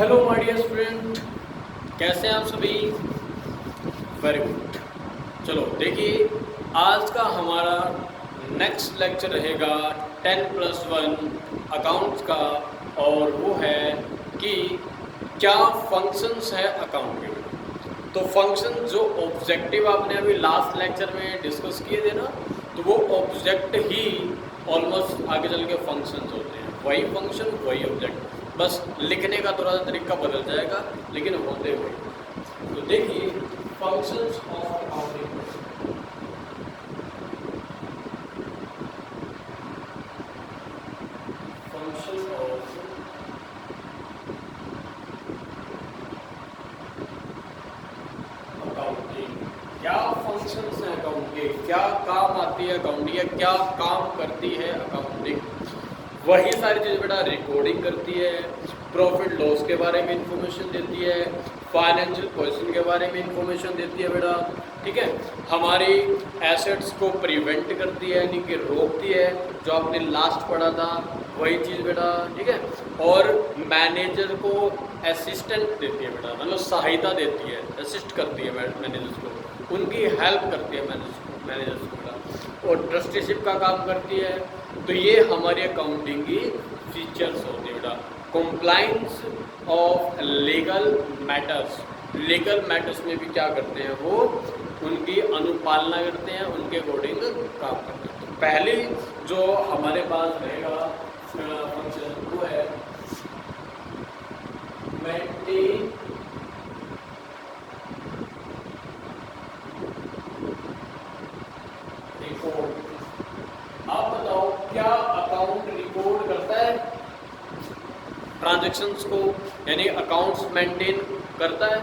Hello my dear student, कैसे हैं आप सभी। Very good. चलो देखिए, आज का हमारा नेक्स्ट लेक्चर रहेगा 10+1 अकाउंट्स का, और वो है कि क्या फंक्शंस है अकाउंट में। तो फंक्शन जो ऑब्जेक्टिव आपने अभी लास्ट लेक्चर में डिस्कस किए थे ना, तो वो ऑब्जेक्ट ही ऑलमोस्ट आगे चल के फंक्शंस होते हैं। वही फंक्शन वही ऑब्जेक्ट, बस लिखने का थोड़ा सा तरीका बदल जाएगा, लेकिन होते हुए। तो देखिए, functions of accounting. Function of accounting, क्या फंक्शंस हैं अकाउंट के, क्या काम आती है अकाउंटिंग, या क्या काम करती है अकाउंटिंग। वही सारी चीज़ बेटा रिकॉर्डिंग करती है, प्रॉफिट लॉस के बारे में इंफॉर्मेशन देती है, फाइनेंशियल पोजीशन के बारे में इंफॉर्मेशन देती है बेटा। ठीक है, हमारी एसेट्स को प्रिवेंट करती है, यानी कि रोकती है, जो आपने लास्ट पढ़ा था वही चीज़ बेटा। ठीक है, और मैनेजर को असिस्टेंट देती है बेटा, मतलब सहायता देती है, असिस्ट करती है मैनेजर्स को, उनकी हेल्प करती है मैनेजर्स को बेटा, और ट्रस्टीशिप का काम करती है। तो ये हमारी अकाउंटिंग की फीचर्स होती है बेटा। Compliance of legal matters, legal matters में भी क्या करते हैं वो, उनकी अनुपालना करते हैं, उनके अकॉर्डिंग काम करते हैं। तो पहले जो हमारे पास रहेगा फंक्शन वो है मेंटेन रिकॉर्ड। आप बताओ, क्या अकाउंट रिकॉर्ड करता है ट्रांजैक्शंस को, यानी अकाउंट्स मेंटेन करता है?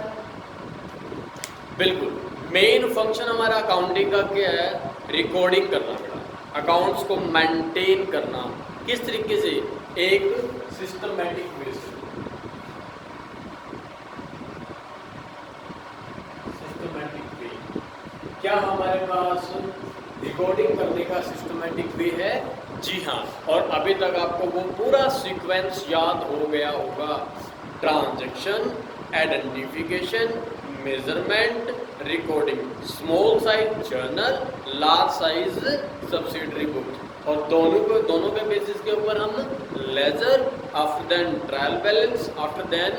बिल्कुल। मेन फंक्शन हमारा अकाउंटिंग का क्या है? रिकॉर्डिंग करना बेटा, अकाउंट्स को मेंटेन करना। किस तरीके से? एक सिस्टमैटिक वे से। सिस्टमैटिक वे, क्या हमारे पास रिकॉर्डिंग करने का सिस्टमैटिक वे है? जी हाँ। और अभी तक आपको वो पूरा सीक्वेंस याद हो गया होगा। Transaction, identification, measurement, recording, small size journal, large size subsidiary book, और दोनों के बेसिस के ऊपर हम ledger, after then trial balance, after then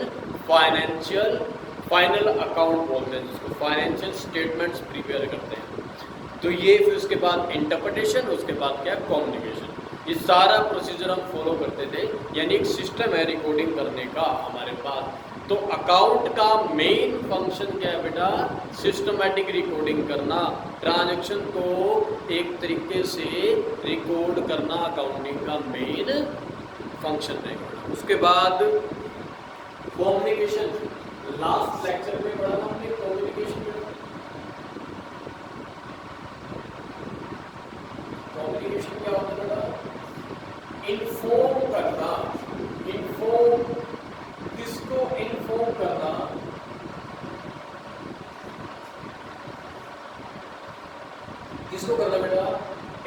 final account बोलते हैं जिसको, फाइनेंशियल स्टेटमेंट्स प्रिपेयर करते हैं। तो ये फिर उसके बाद इंटरप्रिटेशन, उसके बाद क्या, कम्युनिकेशन। ये सारा प्रोसीजर हम फॉलो करते थे, यानी एक सिस्टम है रिकॉर्डिंग करने का हमारे पास। तो अकाउंट का मेन फंक्शन क्या है बेटा? सिस्टमैटिक रिकॉर्डिंग करना, ट्रांजैक्शन को एक तरीके से रिकॉर्ड करना अकाउंटिंग का मेन फंक्शन है। उसके बाद कम्युनिकेशन, लास्ट लेक्चर में पढ़ा था हमने कम्युनिकेशन। कम्युनिकेशन क्या होता है बेटा? इन्फॉर्म करना। इन्फॉर्म, किसको इन्फॉर्म करना? किसको करना बेटा?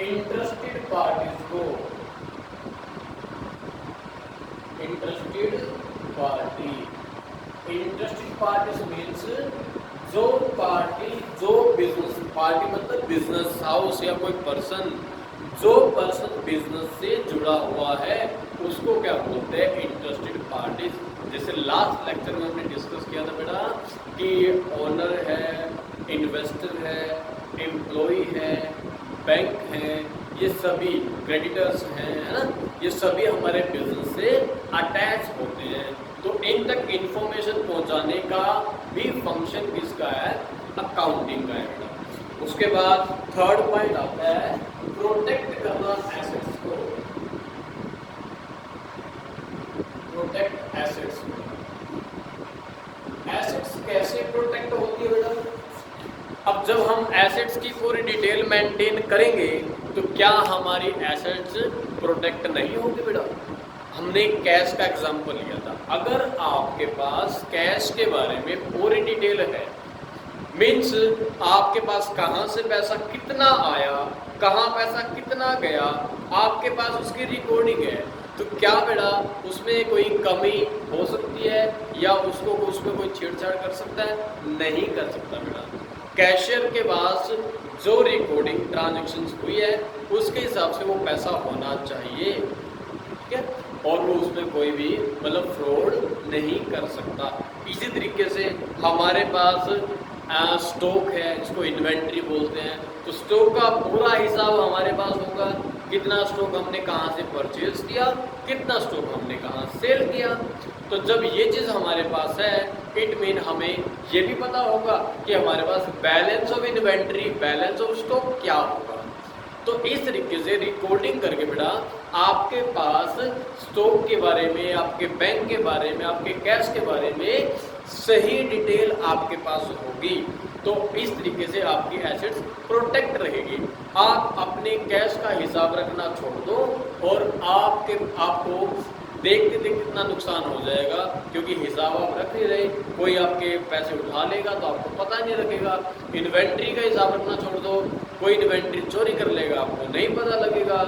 इंटरेस्टेड पार्टीज को। Interested party, interested parties means जो पार्टी, जो बिजनेस पार्टी मतलब बिजनेस हाउस या कोई पर्सन, जो पर्सन बिजनेस से जुड़ा हुआ है उसको क्या बोलते हैं? Interested parties. जैसे लास्ट लेक्चर में हमने डिस्कस किया था बेटा कि ओनर है, इन्वेस्टर है, एम्प्लॉय है, बैंक है, ये सभी क्रेडिटर्स हैं, है ना, ये सभी हमारे बिजनेस से अटैच होते हैं। तो इन तक इंफॉर्मेशन पहुंचाने का भी फंक्शन किसका है? अकाउंटिंग का है बेटा। उसके बाद थर्ड पॉइंट आता है प्रोटेक्ट करना एसेट्स को। Protect assets. एसेट्स कैसे प्रोटेक्ट होती है बेटा? अब जब हम एसेट्स की पूरी डिटेल मेंटेन करेंगे तो क्या हमारी एसेट्स प्रोटेक्ट नहीं होगी बेटा? हमने कैश का एग्जांपल लिया था। अगर आपके पास कैश के बारे में पूरी डिटेल है, मीन्स आपके पास कहाँ से पैसा कितना आया, कहाँ पैसा कितना गया, आपके पास उसकी रिकॉर्डिंग है, तो क्या बेटा उसमें कोई कमी हो सकती है या उसमें कोई छेड़छाड़ कर सकता है? नहीं कर सकता बेटा। कैशियर के पास जो रिकॉर्डिंग ट्रांजैक्शंस हुई है उसके हिसाब से वो पैसा होना चाहिए, ठीक है, और वो उसमें कोई भी मतलब फ्रॉड नहीं कर सकता। इसी तरीके से हमारे पास स्टॉक है जिसको इन्वेंट्री बोलते हैं, तो स्टॉक का पूरा हिसाब हमारे पास होगा, कितना स्टॉक हमने कहाँ से परचेज किया, कितना स्टॉक हमने कहाँ सेल किया। तो जब ये चीज़ हमारे पास है इट मीन हमें ये भी पता होगा कि हमारे पास balance of inventory, balance of stock क्या होगा। तो इस तरीके से रिकॉर्डिंग करके बेटा आपके पास स्टॉक के बारे में, आपके बैंक के बारे में, आपके कैश के बारे में सही डिटेल आपके पास होगी। तो इस तरीके से आपकी एसेट्स प्रोटेक्ट रहेगी। आप अपने कैश का हिसाब रखना छोड़ दो और आपको देखते देखते कितना नुकसान हो जाएगा, क्योंकि हिसाब आप रख नहीं रहे, कोई आपके पैसे उठा लेगा तो आपको पता नहीं लगेगा। इन्वेंट्री का हिसाब रखना छोड़ दो, कोई इन्वेंट्री चोरी कर लेगा, आपको नहीं पता लगेगा।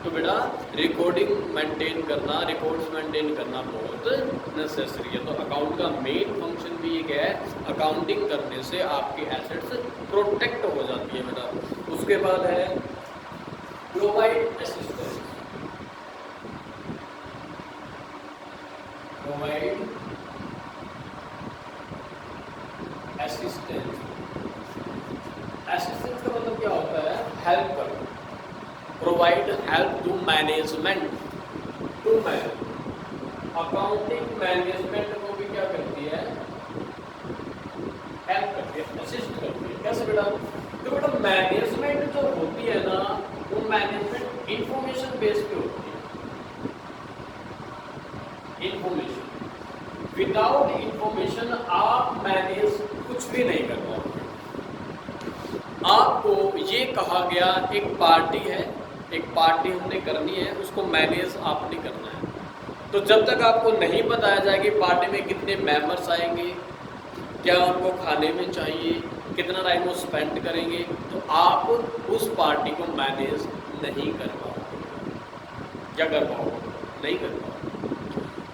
तो बेटा रिकॉर्डिंग मेंटेन करना, रिकॉर्ड्स मेंटेन करना बहुत नेसेसरी है। तो अकाउंट का मेन फंक्शन भी एक है, अकाउंटिंग करने से आपकी एसेट्स प्रोटेक्ट हो जाती है बेटा। उसके बाद है provide assistance, provide assistance. Assistance का मतलब क्या होता है? हेल्प करना, provide help to management, to manage. Accounting management को भी क्या करती है? हेल्प करती है, असिस्ट करती है। कैसे बेटा? तो बेटा मैनेजमेंट जो होती है ना, वो मैनेजमेंट इंफॉर्मेशन बेस्ड पे होती है। इंफॉर्मेशन, विदाउट इंफॉर्मेशन आप मैनेज कुछ भी नहीं कर पाओगे। आपको ये कहा गया एक पार्टी है, एक पार्टी हमने करनी है, उसको मैनेज आपने करना है। तो जब तक आपको नहीं बताया जाए कि पार्टी में कितने मेंबर्स आएंगे, क्या उनको खाने में चाहिए, कितना टाइम वो स्पेंड करेंगे, तो आप उस पार्टी को मैनेज नहीं कर पाओगे। क्या कर पाओगे? नहीं कर पाओगे।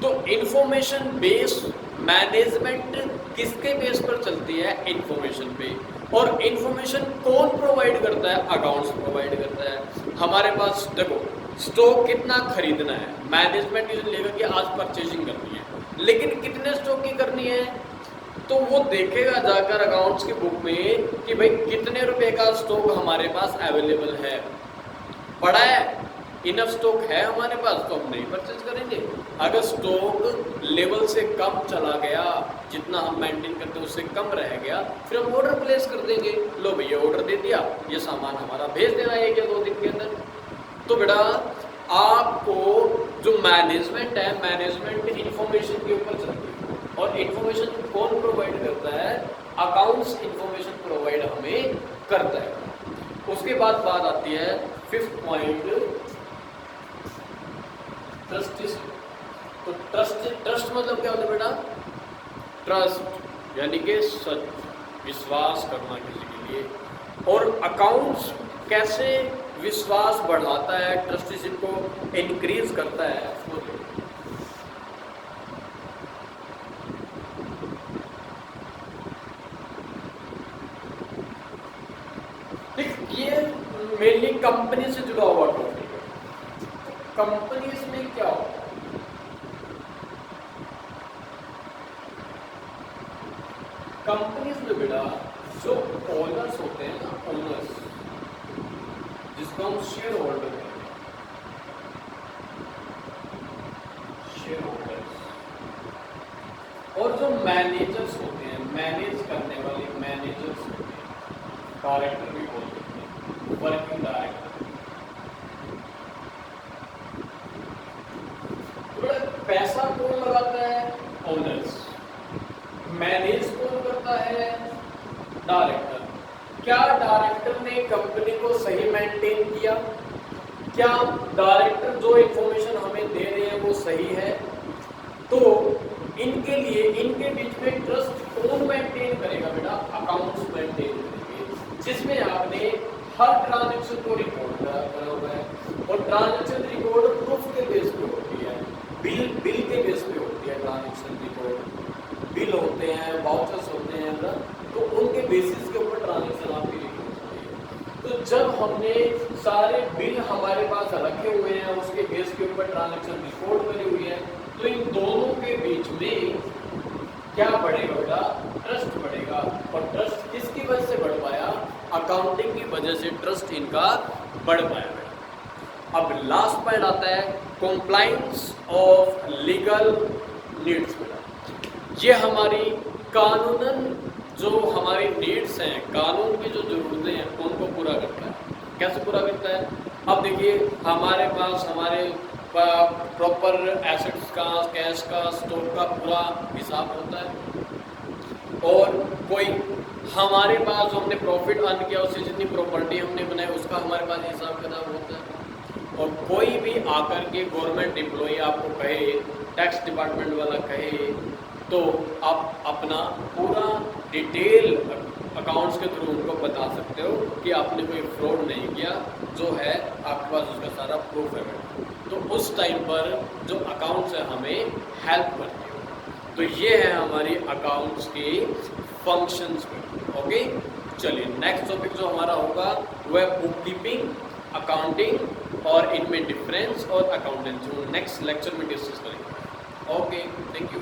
तो इंफॉर्मेशन बेस्ड मैनेजमेंट किसके बेस पर चलती है? इंफॉर्मेशन पे। और इंफॉर्मेशन कौन प्रोवाइड करता है? अकाउंट्स प्रोवाइड करता है। हमारे पास देखो स्टॉक कितना खरीदना है, मैनेजमेंट ये लेगा कि आज परचेजिंग करनी है, लेकिन कितने स्टॉक की करनी है तो वो देखेगा जाकर अकाउंट्स की बुक में कि भाई कितने रुपए का स्टॉक हमारे पास अवेलेबल है, पड़ा है, इनफ स्टॉक है हमारे पास, तो हम नहीं परचेज करेंगे। अगर स्टॉक लेवल से कम चला गया, जितना हम मेंटेन करते हैं उससे कम रह गया, फिर हम ऑर्डर प्लेस कर देंगे, लो भैया ऑर्डर दे दिया, ये सामान हमारा भेज देना है 1 या 2 दिन के अंदर। तो बेटा आपको जो मैनेजमेंट है, मैनेजमेंट इंफॉर्मेशन के ऊपर चलती है, और इंफॉर्मेशन कौन प्रोवाइड करता है? अकाउंट्स इंफॉर्मेशन प्रोवाइड हमें करता है। उसके बाद बात आती है 5th पॉइंट, ट्रस्टिज्म। तो ट्रस्ट मतलब क्या होता है बेटा? ट्रस्ट यानी कि सच, विश्वास करना किसी के लिए। और अकाउंट्स कैसे विश्वास बढ़ाता है, ट्रस्टिज्म को इंक्रीज करता है, ये मेनली कंपनी से जुड़ा हुआ टॉपिक है। कंपनीज में क्या होता है? कंपनीज में बेटा जो ओनर्स होते हैं ना, ओनर्स जिसको हम शेयर होल्डर हैं, शेयर होल्डर्स, और जो मैनेजर्स होते हैं, मैनेज करने वाले मैनेजर्स होते हैं, डायरेक्टर भी बोल सकते हैं, वर्किंग डायरेक्टर। पैसा कौन लगाता है? ओनर्स। मैनेज कौन करता है? डायरेक्टर। क्या डायरेक्टर ने कंपनी को सही मेंटेन किया? क्या डायरेक्टर जो इंफॉर्मेशन हमें दे रहे हैं वो सही है? तो इनके लिए, इनके बीच में ट्रस्ट कौन मेंटेन करेगा बेटा? अकाउंट्स मेंटेन करेंगे, जिसमें आपने हर ट्रांजैक्शन को रिकॉर्ड करा हुआ है, और ट्रांजैक्शन रिकॉर्ड प्रूफ के बेस पे होती है। हमने सारे बिल हमारे पास रखे हुए हैं, उसके बेस के ऊपर ट्रांजैक्शन रिकॉर्ड करी हुई है, तो इन दोनों के बीच में क्या बढ़ेगा बेटा? ट्रस्ट बढ़ेगा। और ट्रस्ट किसकी वजह से बढ़ पाया? अकाउंटिंग की वजह से ट्रस्ट इनका बढ़ पाया बेटा। अब लास्ट पॉइंट आता है कॉम्प्लायंस ऑफ लीगल नीड्स बेटा। ये हमारी कानूनन जो हमारी नीड्स हैं, कानून की जो जरूरतें हैं, उनको पूरा करता है। कैसे पूरा करता है? अब देखिए हमारे पास हमारे प्रॉपर एसेट्स का, कैश का, स्टॉक का पूरा हिसाब होता है, और कोई हमारे पास जो हमने प्रॉफिट अर्न किया उससे जितनी प्रॉपर्टी हमने बनाई उसका हमारे पास हिसाब किताब होता है। और कोई भी आकर के गवर्नमेंट एम्प्लॉई आपको कहे, टैक्स डिपार्टमेंट वाला कहे, तो आप अपना पूरा डिटेल अकाउंट्स के थ्रू उनको बता सकते हो कि आपने कोई फ्रॉड नहीं किया, जो है आपके पास उसका सारा प्रूफ है। तो उस टाइम पर जो अकाउंट्स है हमें हेल्प करती है। तो ये है हमारी अकाउंट्स की फंक्शंस में। ओके, चलिए नेक्स्ट टॉपिक जो हमारा होगा वो है बुक कीपिंग, अकाउंटिंग और इनमें डिफरेंस और अकाउंटेंसी। नेक्स्ट लेक्चर में डिस्कस करेंगे। Okay, thank you.